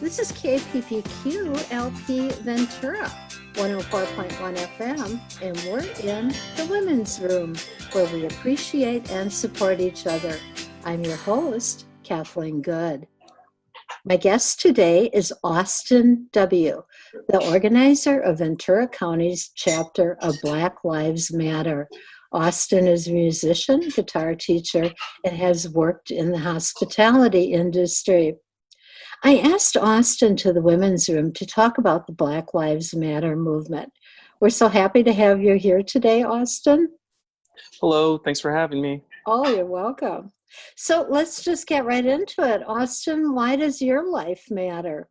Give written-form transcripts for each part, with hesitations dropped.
This is KPPQ LP Ventura, 104.1 FM, and we're in the women's room where we appreciate and support each other. I'm your host, Kathleen Good. My guest today is Austin W., the organizer of Ventura County's chapter of Black Lives Matter. Austin is a musician, guitar teacher, and has worked in the hospitality industry. I asked Austin to the women's room to talk about the Black Lives Matter movement. We're so happy to have you here today, Austin. Hello, thanks for having me. Oh, you're welcome. So let's just get right into it. Austin, why does your life matter?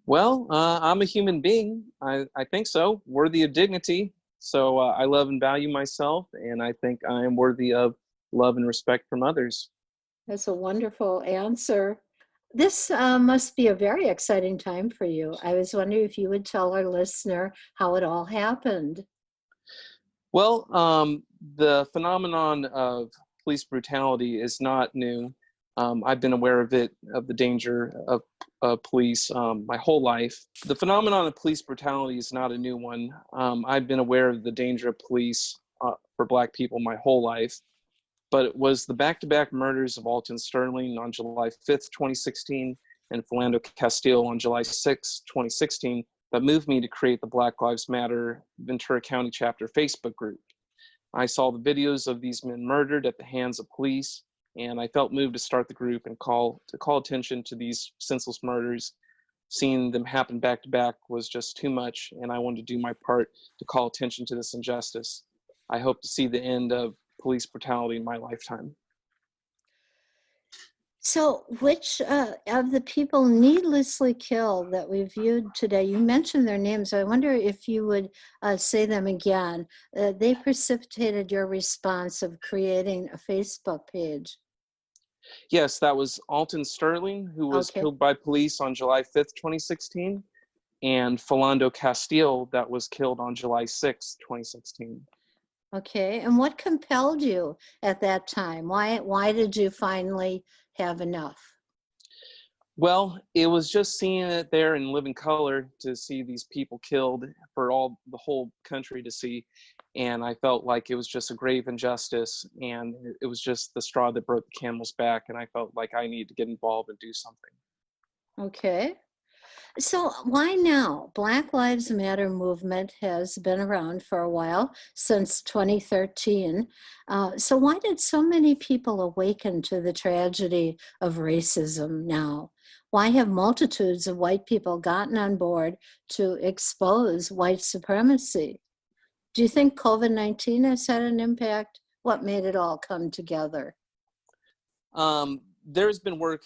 Well, I'm a human being. I think so, worthy of dignity. So I love and value myself, and I think I am worthy of love and respect from others. That's a wonderful answer. This must be a very exciting time for you. I was wondering if you would tell our listener how it all happened. Well, the phenomenon of police brutality is not new. I've been aware of it, of the danger of police my whole life. The phenomenon of police brutality is not a new one. I've been aware of the danger of police for Black people my whole life. But it was the back-to-back murders of Alton Sterling on July 5th, 2016, and Philando Castile on July 6th, 2016, that moved me to create the Black Lives Matter Ventura County Chapter Facebook group. I saw the videos of these men murdered at the hands of police, and I felt moved to start the group and call attention to these senseless murders. Seeing them happen back-to-back was just too much, and I wanted to do my part to call attention to this injustice. I hope to see the end of police brutality in my lifetime. So which of the people needlessly killed that we viewed today, you mentioned their names, I wonder if you would say them again. They precipitated your response of creating a Facebook page. Yes, that was Alton Sterling, who was killed by police on July 5th, 2016, and Philando Castile, that was killed on July 6th, 2016. Okay, and what compelled you at that time? Why did you finally have enough? Well, it was just seeing it there in living color to see these people killed for the whole country to see. And I felt like it was just a grave injustice, and it was just the straw that broke the camel's back. And I felt like I needed to get involved and do something. Okay. So why now? Black Lives Matter movement has been around for a while, since 2013. So why did so many people awaken to the tragedy of racism now? Why have multitudes of white people gotten on board to expose white supremacy? Do you think COVID-19 has had an impact? What made it all come together? There's been work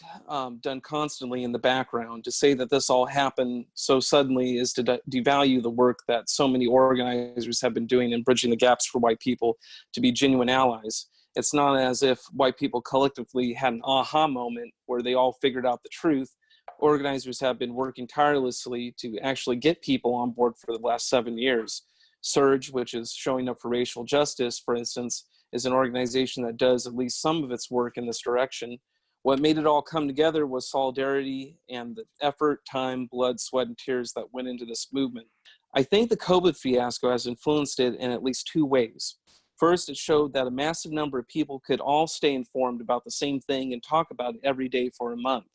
done constantly in the background. To say that this all happened so suddenly is to devalue the work that so many organizers have been doing in bridging the gaps for white people to be genuine allies. It's not as if white people collectively had an aha moment where they all figured out the truth. Organizers have been working tirelessly to actually get people on board for the last 7 years. Surge, which is showing up for racial justice, for instance, is an organization that does at least some of its work in this direction. What made it all come together was solidarity and the effort, time, blood, sweat, and tears that went into this movement. I think the COVID fiasco has influenced it in at least two ways. First, it showed that a massive number of people could all stay informed about the same thing and talk about it every day for a month.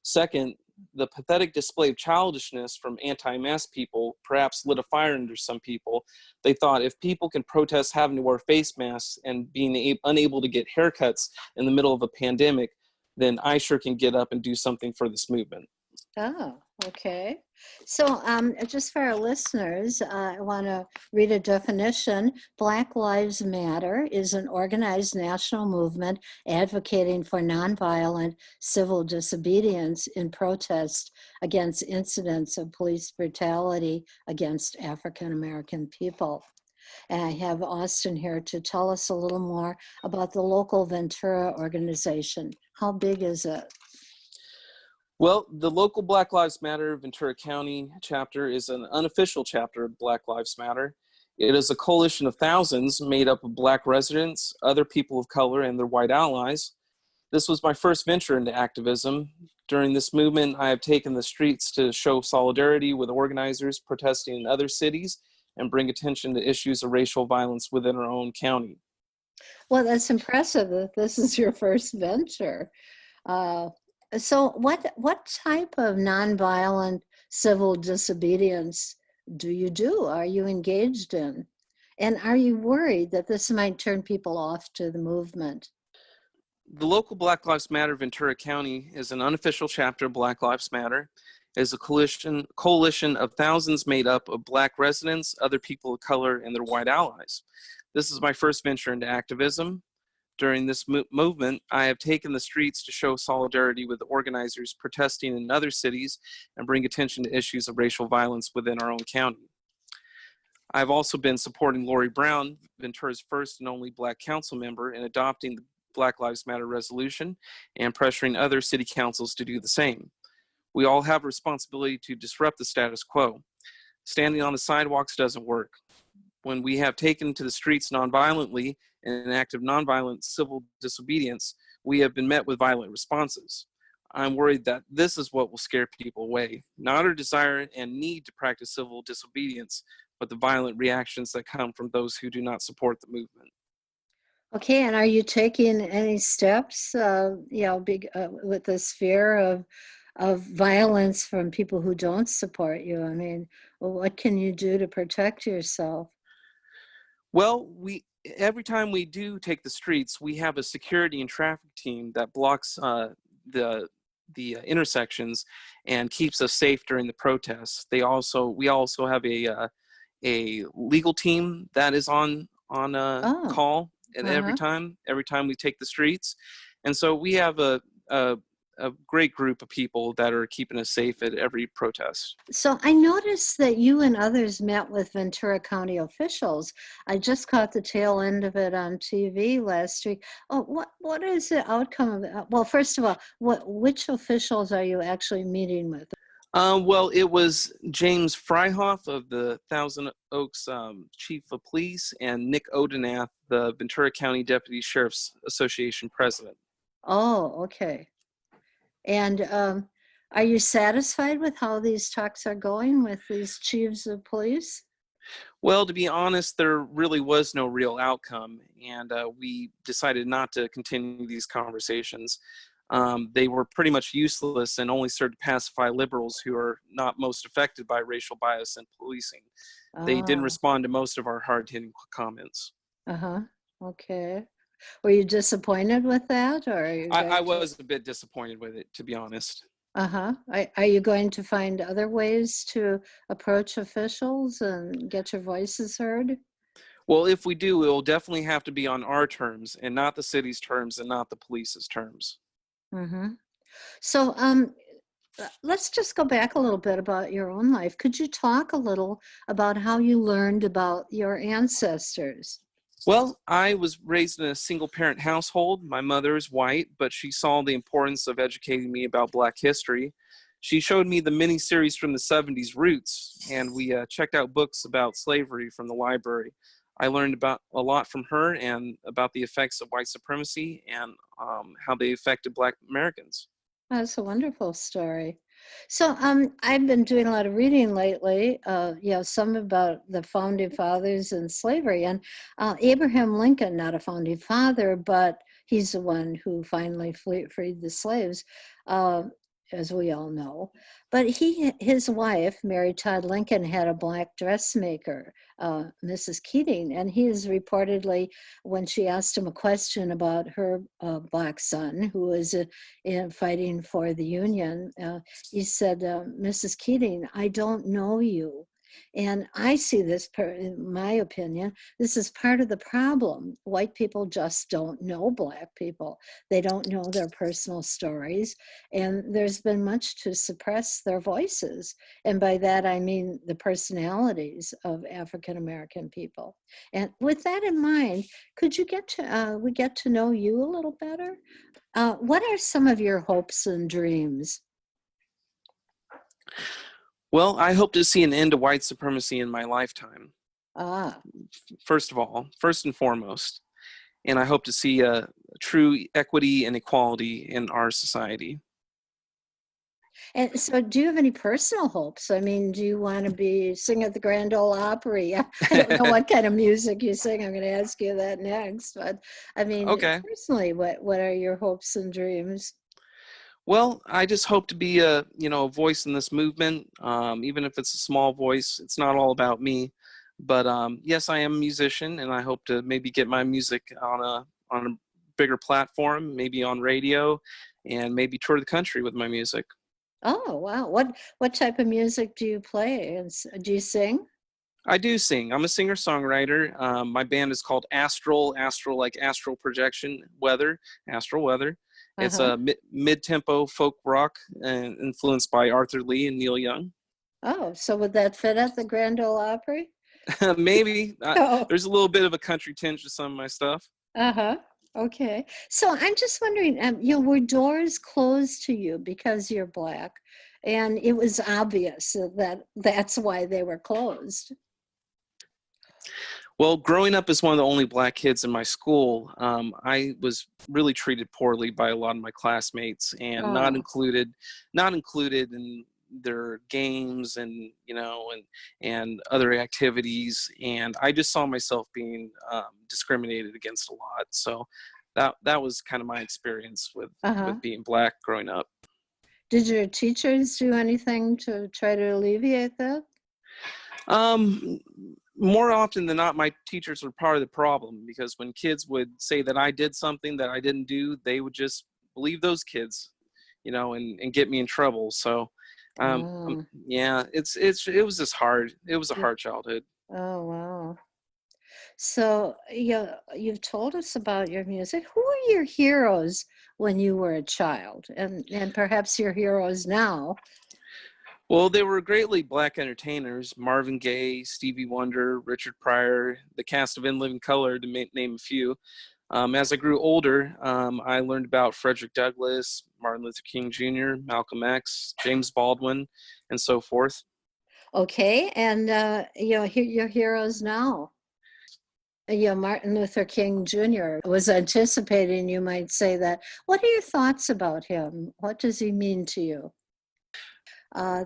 Second, the pathetic display of childishness from anti-mask people perhaps lit a fire under some people. They thought if people can protest having to wear face masks and being unable to get haircuts in the middle of a pandemic, then I sure can get up and do something for this movement. Oh, okay. So just for our listeners, I want to read a definition. Black Lives Matter is an organized national movement advocating for nonviolent civil disobedience in protest against incidents of police brutality against African American people. And I have Austin here to tell us a little more about the local Ventura organization. How big is it? Well, the local Black Lives Matter Ventura County chapter is an unofficial chapter of Black Lives Matter. It is a coalition of thousands made up of Black residents, other people of color, and their white allies. This was my first venture into activism. During this movement, I have taken the streets to show solidarity with organizers protesting in other cities and bring attention to issues of racial violence within our own county. Well, that's impressive that this is your first venture. Uh, so what type of nonviolent civil disobedience do you do? Are you engaged in? And are you worried that this might turn people off to the movement? The local Black Lives Matter Ventura County is an unofficial chapter of Black Lives Matter. It is a coalition of thousands made up of Black residents, other people of color, and their white allies. This is my first venture into activism. During this movement, I have taken the streets to show solidarity with the organizers protesting in other cities and bring attention to issues of racial violence within our own county. I've also been supporting Lori Brown, Ventura's first and only Black council member, in adopting the Black Lives Matter resolution and pressuring other city councils to do the same. We all have a responsibility to disrupt the status quo. Standing on the sidewalks doesn't work. When we have taken to the streets nonviolently in an act of nonviolent civil disobedience, we have been met with violent responses. I'm worried that this is what will scare people away, not our desire and need to practice civil disobedience, but the violent reactions that come from those who do not support the movement. Okay, and are you taking any steps, with this fear of violence from people who don't support you? I mean, what can you do to protect yourself? Well, every time we do take the streets, we have a security and traffic team that blocks the intersections and keeps us safe during the protests. We also have a legal team that is on Oh, call, and every uh-huh. time we take the streets, and so we have a great group of people that are keeping us safe at every protest. So I noticed that you and others met with Ventura County officials. I just caught the tail end of it on TV last week. Oh, what is the outcome of it? Well, first of all, which officials are you actually meeting with? Well, it was James Fryhoff of the Thousand Oaks Chief of Police and Nick Odenath, the Ventura County Deputy Sheriff's Association President. Oh, okay. And are you satisfied with how these talks are going with these chiefs of police? Well, to be honest, there really was no real outcome, and we decided not to continue these conversations. They were pretty much useless and only served to pacify liberals who are not most affected by racial bias and policing. They didn't Ah, respond to most of our hard-hitting comments. uh-huh. Okay. Were you disappointed with that, or are you I going to? was a bit disappointed with it, to be honest. Uh-huh. Are you going to find other ways to approach officials and get your voices heard? Well, if we do, it will definitely have to be on our terms and not the city's terms and not the police's terms. Mm-hmm. So, let's just go back a little bit about your own life. Could you talk a little about how you learned about your ancestors? Well, I was raised in a single parent household. My mother is white, but she saw the importance of educating me about Black history. She showed me the miniseries from the 70s, Roots, and we checked out books about slavery from the library. I learned about a lot from her and about the effects of white supremacy and how they affected Black Americans. That's a wonderful story. So, I've been doing a lot of reading lately, some about the founding fathers and slavery. And Abraham Lincoln, not a founding father, but he's the one who finally freed the slaves, uh, as we all know. But his wife, Mary Todd Lincoln, had a Black dressmaker, Mrs. Keating, and he is reportedly, when she asked him a question about her Black son, who was fighting for the Union, he said, Mrs. Keating, I don't know you. And I see this, in my opinion, this is part of the problem. White people just don't know Black people. They don't know their personal stories. And there's been much to suppress their voices. And by that, I mean the personalities of African American people. And with that in mind, could you we get to know you a little better? What are some of your hopes and dreams? Well, I hope to see an end to white supremacy in my lifetime, Ah, first and foremost. And I hope to see a true equity and equality in our society. And so do you have any personal hopes? I mean, do you want to be sing at the Grand Ole Opry? I don't know what kind of music you sing. I'm going to ask you that next. But I mean, Okay. personally, what are your hopes and dreams? Well, I just hope to be a, a voice in this movement, even if it's a small voice. It's not all about me, but yes, I am a musician, and I hope to maybe get my music on a bigger platform, maybe on radio, and maybe tour the country with my music. Oh, wow. What type of music do you play? And do you sing? I do sing. I'm a singer-songwriter. My band is called Astral like astral projection, Astral Weather. It's Uh-huh. a mid-tempo folk rock influenced by Arthur Lee and Neil Young. Oh, so would that fit at the Grand Ole Opry? Maybe. Oh, There's a little bit of a country tinge to some of my stuff. uh-huh. Okay. So I'm just wondering, were doors closed to you because you're Black? And it was obvious that that's why they were closed. Well, growing up as one of the only Black kids in my school, I was really treated poorly by a lot of my classmates, and Oh, not included in their games and and other activities. And I just saw myself being discriminated against a lot. So that was kind of my experience uh-huh. with being Black growing up. Did your teachers do anything to try to alleviate that? Um, More often than not, my teachers were part of the problem, because when kids would say that I did something that I didn't do, they would just believe those kids, and get me in trouble. So, Oh, yeah, it was just hard. It was a yeah. hard childhood. Oh, wow. So, yeah, you've told us about your music. Who are your heroes when you were a child, and perhaps your heroes now? Well, they were greatly Black entertainers: Marvin Gaye, Stevie Wonder, Richard Pryor, the cast of In Living Color, to name a few. As I grew older, I learned about Frederick Douglass, Martin Luther King Jr., Malcolm X, James Baldwin, and so forth. Okay, and your heroes now. Martin Luther King Jr. was anticipating you might say that. What are your thoughts about him? What does he mean to you?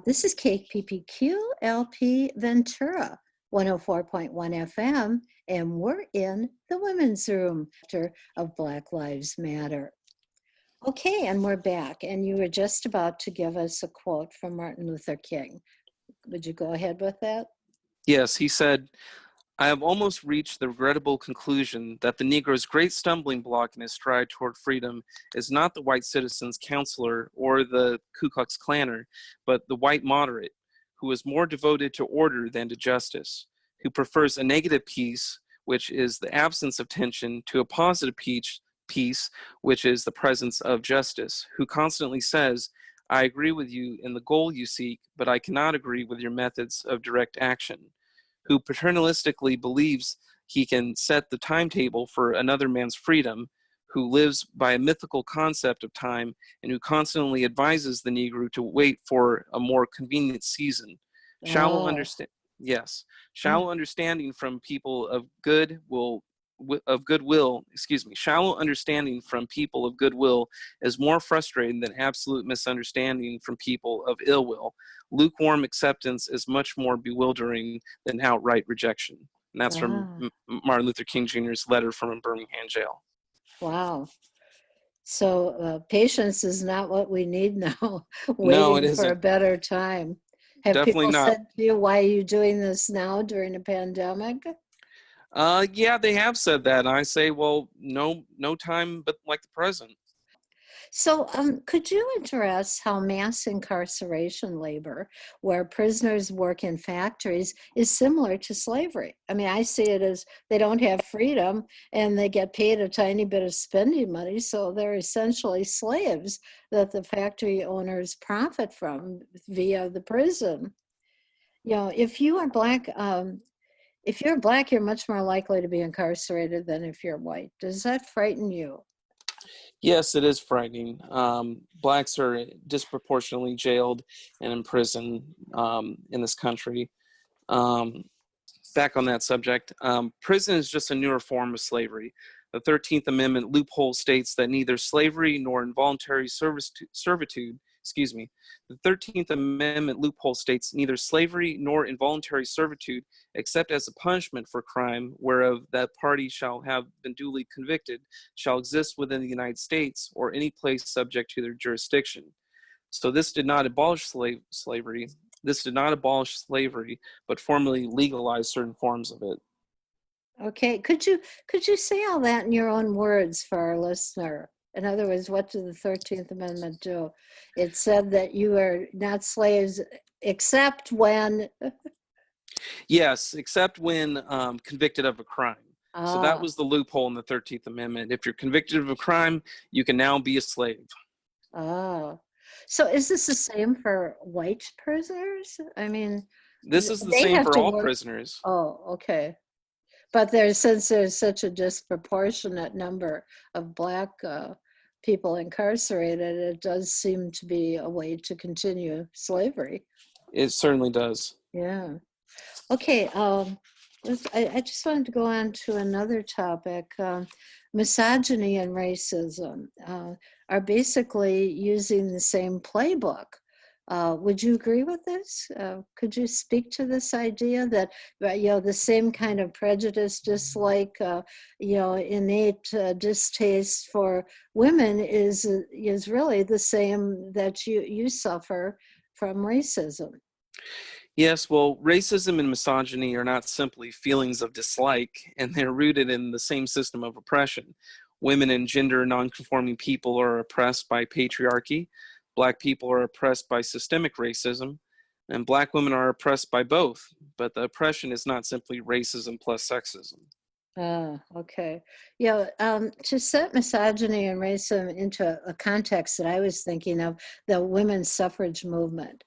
This is KPPQ LP Ventura, 104.1 FM, and we're in the women's room of Black Lives Matter. Okay, and we're back, and you were just about to give us a quote from Martin Luther King. Would you go ahead with that? Yes, he said, "I have almost reached the regrettable conclusion that the Negro's great stumbling block in his stride toward freedom is not the white citizen's counselor or the Ku Klux Klaner, but the white moderate, who is more devoted to order than to justice, who prefers a negative peace, which is the absence of tension, to a positive peace, which is the presence of justice, who constantly says, 'I agree with you in the goal you seek, but I cannot agree with your methods of direct action,' who paternalistically believes he can set the timetable for another man's freedom, who lives by a mythical concept of time, and who constantly advises the Negro to wait for a more convenient season. Shallow Oh, understand Yes, mm, shallow understanding from people of goodwill, shallow understanding from people of goodwill is more frustrating than absolute misunderstanding from people of ill will. Lukewarm acceptance is much more bewildering than outright rejection." And that's from ah, Martin Luther King Jr.'s letter from a Birmingham jail. wow. So patience is not what we need now, No, it waiting for a isn't. better time. Have Definitely people not. said to you, why are you doing this now during a pandemic? Yeah, they have said that. And I say, well, no time but like the present. So, could you address how mass incarceration labor, where prisoners work in factories, is similar to slavery? I mean, I see it as they don't have freedom and they get paid a tiny bit of spending money, so they're essentially slaves that the factory owners profit from via the prison. If you're black, you're much more likely to be incarcerated than if you're white. Does that frighten you? Yes, it is frightening. Blacks are disproportionately jailed and imprisoned in this country. Um, Back on that subject, prison is just a newer form of slavery. The 13th Amendment loophole states that neither slavery nor involuntary servitude excuse me, the 13th Amendment loophole states neither slavery nor involuntary servitude, except as a punishment for crime whereof that party shall have been duly convicted, shall exist within the United States or any place subject to their jurisdiction. So this did not abolish slavery. This did not abolish slavery, but formally legalized certain forms of it. Okay, could you say all that in your own words for our listener? In other words, what did the 13th Amendment do? It said that you are not slaves except when, Yes, except when convicted of a crime. So that ah, was the loophole in the 13th Amendment. If you're convicted of a crime, you can now be a slave. ah. So is this the same for white prisoners? I mean, This is the they same have for to all work. prisoners. Oh, okay. But since there's such a disproportionate number of Black people incarcerated, it does seem to be a way to continue slavery. It certainly does. Yeah. Okay. I just wanted to go on to another topic. Misogyny and racism are basically using the same playbook. Would you agree with this? Could you speak to this idea that the same kind of prejudice, dislike, innate distaste for women is really the same that you suffer from racism? Yes, well, racism and misogyny are not simply feelings of dislike, and they're rooted in the same system of oppression. Women and gender nonconforming people are oppressed by patriarchy. Black people are oppressed by systemic racism, and Black women are oppressed by both. But the oppression is not simply racism plus sexism. Ah, okay. Yeah, to set misogyny and racism into a context that I was thinking of, the women's suffrage movement,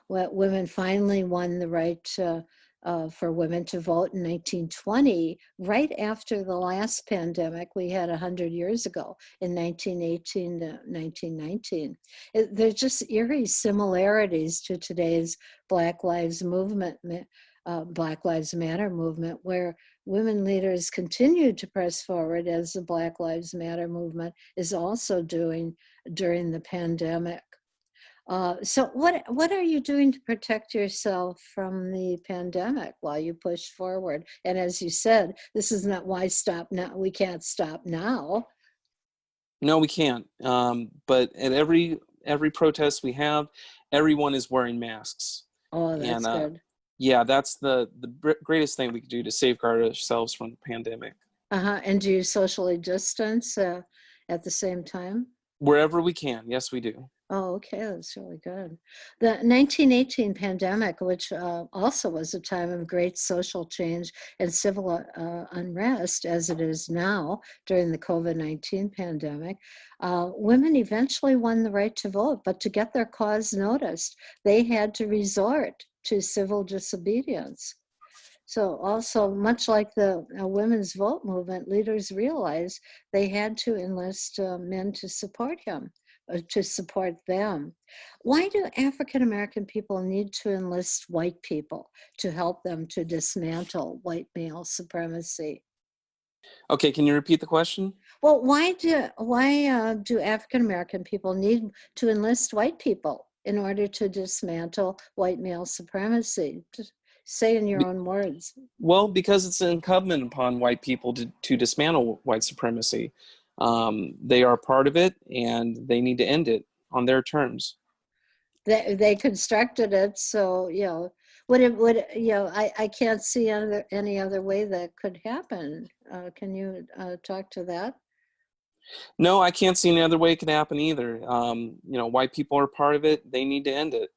women finally won the right for women to vote in 1920, right after the last pandemic we had 100 years ago in 1918 to 1919. There's just eerie similarities to today's Black Lives Movement, Black Lives Matter movement, where women leaders continue to press forward as the Black Lives Matter movement is also doing during the pandemic. So what are you doing to protect yourself from the pandemic while you push forward? And as you said, this is not why stop now. We can't stop now. No, we can't. But at every protest we have, everyone is wearing masks, Oh, and that's good. yeah, that's the greatest thing we can do to safeguard ourselves from the pandemic. Uh-huh. And do you socially distance at the same time? Wherever we can, yes, we do. Oh, okay, that's really good. The 1918 pandemic, which also was a time of great social change and civil unrest, as it is now during the COVID-19 pandemic, women eventually won the right to vote, but to get their cause noticed, they had to resort to civil disobedience. So also, much like the women's vote movement, leaders realized they had to enlist men to support him, to support them. Why do African American people need to enlist white people to help them to dismantle white male supremacy? Okay, can you repeat the question? Well, why do African American people need to enlist white people in order to dismantle white male supremacy? Just say in your Be- own words. well, because it's incumbent upon white people to dismantle white supremacy. They are part of it, and they need to end it on their terms. They constructed it, so would it would I can't see any other way that could happen. Can you talk to that? No, I can't see any other way it could happen either. White people are part of it. They need to end it.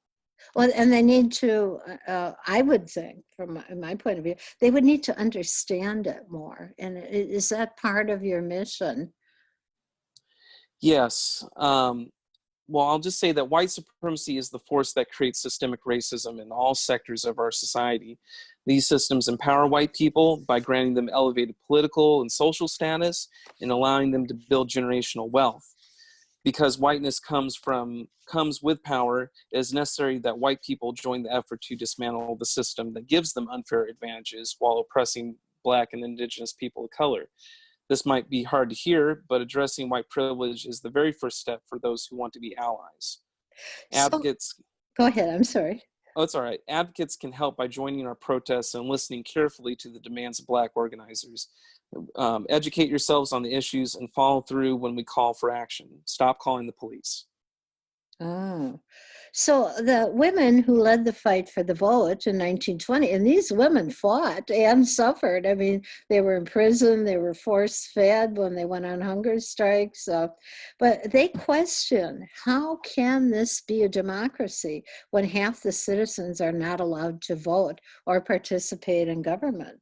Well, and they need to, I would think, from my point of view, they would need to understand it more. And is that part of your mission? Yes. Well, I'll just say that white supremacy is the force that creates systemic racism in all sectors of our society. These systems empower white people by granting them elevated political and social status and allowing them to build generational wealth. Because whiteness comes with power, it is necessary that white people join the effort to dismantle the system that gives them unfair advantages while oppressing Black and Indigenous people of color. This might be hard to hear, but addressing white privilege is the very first step for those who want to be allies. So Advocates go ahead. I'm sorry. Oh, it's all right. Advocates can help by joining our protests and listening carefully to the demands of Black organizers. Educate yourselves on the issues and follow through when we call for action. Stop calling the police. Oh, so the women who led the fight for the vote in 1920, and these women fought and suffered. I mean, they were in prison, they were force fed when they went on hunger strikes. But they question, how can this be a democracy when half the citizens are not allowed to vote or participate in government?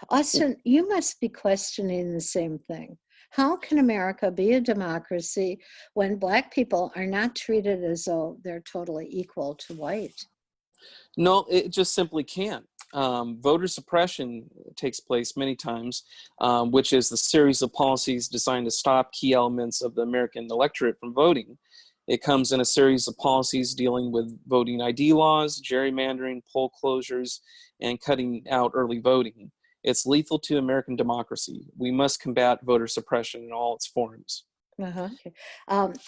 Austin, you must be questioning the same thing. How can America be a democracy when Black people are not treated as though they're totally equal to white? No, it just simply can't. Voter suppression takes place many times, which is the series of policies designed to stop key elements of the American electorate from voting. It comes in a series of policies dealing with voting ID laws, gerrymandering, poll closures, and cutting out early voting. It's lethal to American democracy. We must combat voter suppression in all its forms. Okay.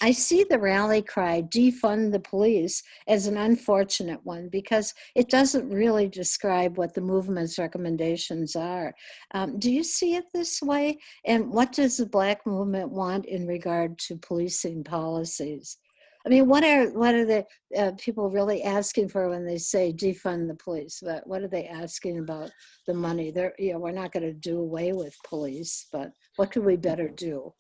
I see the rally cry, defund the police, as an unfortunate one because it doesn't really describe what the movement's recommendations are. Do you see it this way? And what does the Black movement want in regard to policing policies? I mean, what are the people really asking for when they say defund the police? What are they asking about the money? We're not going to do away with police, but what could we better do?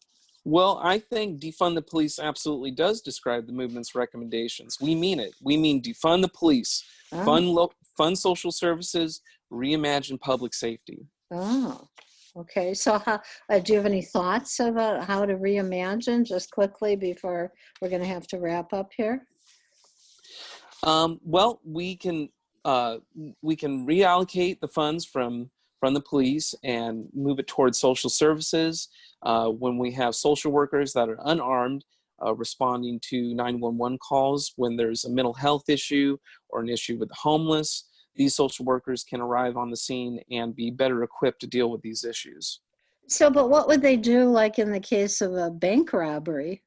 Well, I think defund the police absolutely does describe the movement's recommendations. We mean it. We mean defund the police, fund social services, reimagine public safety. Oh, okay. So how, do you have any thoughts about how to reimagine just quickly before we're going to have to wrap up here? Well, we can reallocate the funds from the police and move it towards social services. When we have social workers that are unarmed, responding to 911 calls when there's a mental health issue or an issue with the homeless, these social workers can arrive on the scene and be better equipped to deal with these issues. So, but what would they do like in the case of a bank robbery?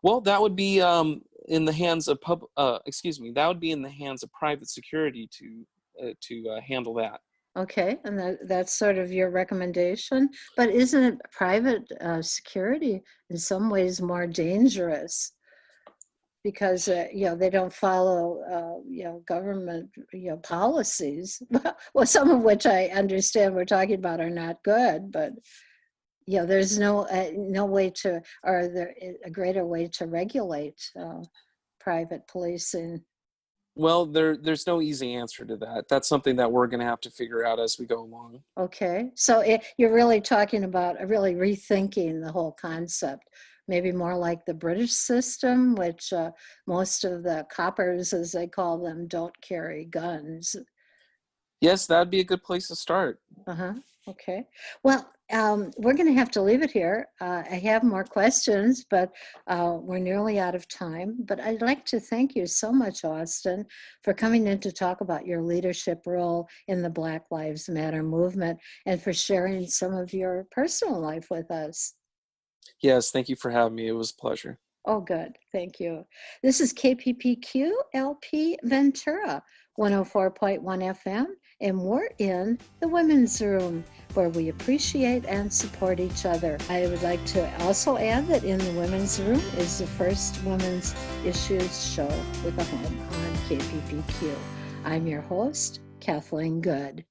Well, that would be in the hands of that would be in the hands of private security to handle that. Okay, and that's sort of your recommendation. But isn't it private security in some ways more dangerous? Because they don't follow government policies. Well, some of which I understand we're talking about are not good, but there's no way to, or there a greater way to regulate private policing. Well, there's no easy answer to that. That's something that we're going to have to figure out as we go along. Okay, so you're really talking about really rethinking the whole concept. Maybe more like the British system, which most of the coppers, as they call them, don't carry guns. Yes, that'd be a good place to start. Okay. Well, we're going to have to leave it here. I have more questions, but we're nearly out of time. But I'd like to thank you so much, Austin, for coming in to talk about your leadership role in the Black Lives Matter movement and for sharing some of your personal life with us. Yes, thank you for having me. It was a pleasure. Oh, good. Thank you. This is KPPQ LP Ventura, 104.1 FM, and we're in the women's room where we appreciate and support each other. I would like to also add that In the Women's Room is the first women's issues show with a home on KPPQ. I'm your host, Kathleen Good.